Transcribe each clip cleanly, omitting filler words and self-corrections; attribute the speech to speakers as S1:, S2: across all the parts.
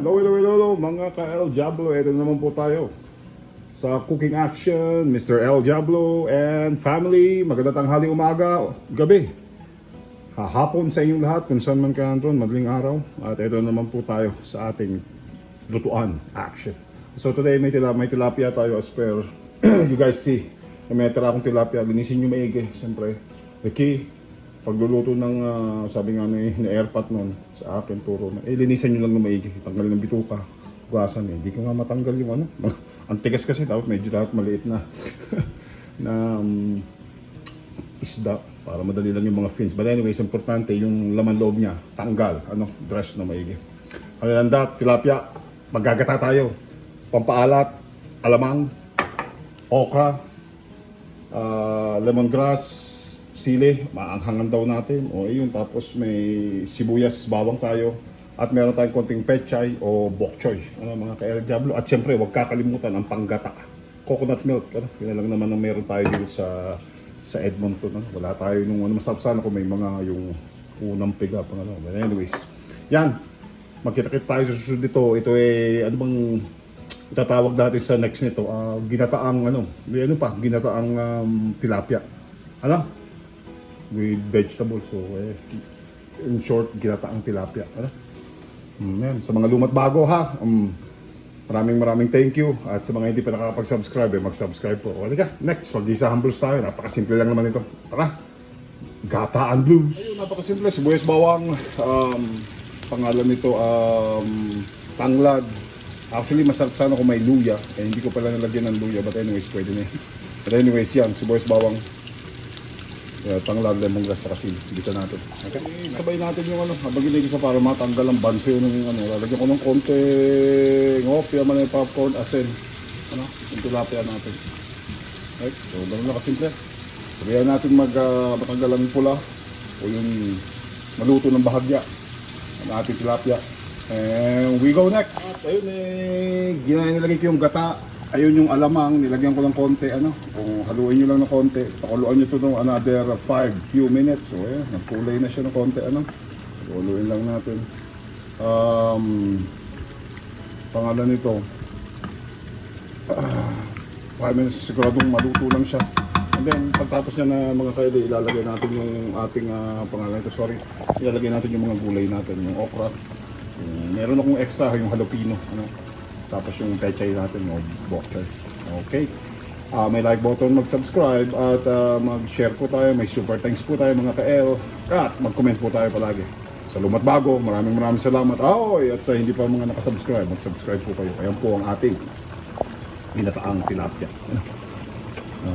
S1: Hello mga ka-El Diablo, ito naman po tayo sa cooking action, Mr. El Diablo and family. Magandang tanghali, umaga, gabi, hapon sa inyong lahat kung saan man kayo naroon, madaling araw. At ito naman po tayo sa ating lutuan action. So today may tilapia tayo as per you guys see. May tira akong tilapia, linisin nyo maigi. Siyempre, the key pagluluto ng sabi nga ni Airpat noon sa akin, turo na linisan nyo lang ng maigi, tanggalin ng bituka, hugasan. Hindi ko nga matanggal yung ano. Ang tigas kasi, dapat maliit na na isda para madali lang yung mga fins. But anyways, importante yung laman loob niya, tanggal, dress na maigi. Other than that, tilapia, maggagata tayo. Pampaalat, alamang, okra, lemongrass, sili, maanghangan daw natin. O ayun, tapos may sibuyas, bawang tayo. At meron tayong konting pechay o bok choy. Mga ka-El Diablo. At syempre, huwag kakalimutan ang panggata. Coconut milk. Yun lang naman ang meron tayo dito sa Edmonton. Wala tayo nung masarap sana kung may mga yung unang piga. But anyways, yan. Magkita-kita tayo sa susunod dito. Ito ano bang itatawag natin sa next nito? Ginataang ginataang tilapia. With vegetables. So, in short, ginataang tilapia. Yan. Sa mga lumat bago ha, maraming thank you. At sa mga hindi pa nakakapag-subscribe, mag-subscribe po. O, halika, next, mag-isahan blues tayo. Napakasimple lang naman ito. Tara, gataan blues. Ayun, napakasimple. Sibuyas bawang, pangalan nito, tanglad. Actually, masarap sana kung may luya. Hindi ko pala nalagyan ng luya, but anyways, pwede na. But anyways, yan, sibuyas bawang, tanglad, lemongrass, saka gisa natin. Okay. Sabay natin yung habang ginigisa para matanggal ang banso ng lalagyan ko ng konting opia, manay popcorn, asin. Yung tilapia natin. Okay. So, ganun na kasimple. Sabayan natin matanggal ang pula o yung maluto ng bahagya ng ating tilapia. And we go next. At ayun nilagay ko yung gata. Ayun yung alamang, nilagyan ko ng konti, kung haluin nyo lang ng konti, pakuluan nyo ito ng another 5 few minutes. So, nagkulay na siya ng konti, pakuluin lang natin. Pangalan nito, 5 minutes, siguradong maluto lang siya. And then, pagtapos niya na mga kaili, ilalagay natin yung ating, ilalagay natin yung mga gulay natin, yung okra. Meron akong extra, yung jalapeno, tapos yung pechay natin, bok choy. Okay. May like button, mag-subscribe at mag-share po tayo. May super thanks po tayo mga ka-El. At mag-comment po tayo palagi. Sa lumat bago, maraming salamat. At sa hindi pa mga nakasubscribe, mag-subscribe po kayo. Ayan po ang ating ginataang tilapia.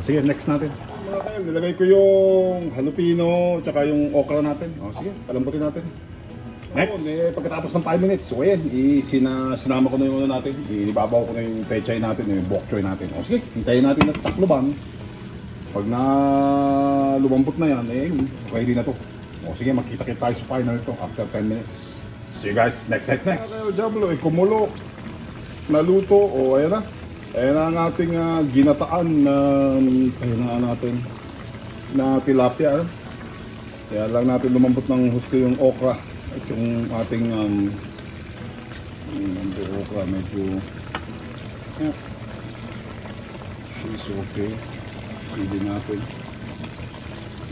S1: Sige, next natin. Mga ka-El, nilagay ko yung jalapeno tsaka yung okra natin. Sige, palambutin natin. Next, pagkatapos ng 5 minutes, so ayan, sinama ko na yung natin, inibabaw ko na yung pechay natin, yung bok choy natin. O sige, hintayin natin na takloban. Pag na lumambot na yan, ready na to. O sige, magkita-kita tayo sa final ito after 10 minutes. See you guys next. Diablo, kumulo, naluto, ayan na. Ayan na ang ating ginataan na tilapia. Kaya lang natin lumambot ng husto yung okra. At yung ating okra medyo she's okay. Sige natin.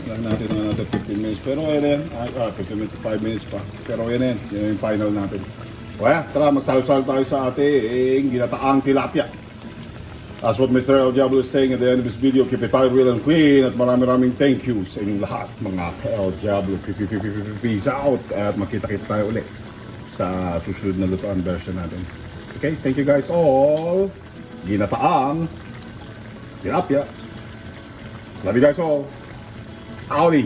S1: Lang natin na natin 15 minutes. Pero yan 15 minutes, 5 minutes pa. Pero yan yung final natin. Kaya tara, magsalo-salo tayo sa ating ginataang tilapia. That's what Mr. El Diablo is saying at the end of this video. Keep it tight, real and clean. At maraming thank you sa inyong lahat, mga El Diablo. Peace out. At makita-kita tayo ulit sa susunod na lutuan version natin. Okay, thank you guys all. Ginataang tilapia. Love you guys all. Howdy.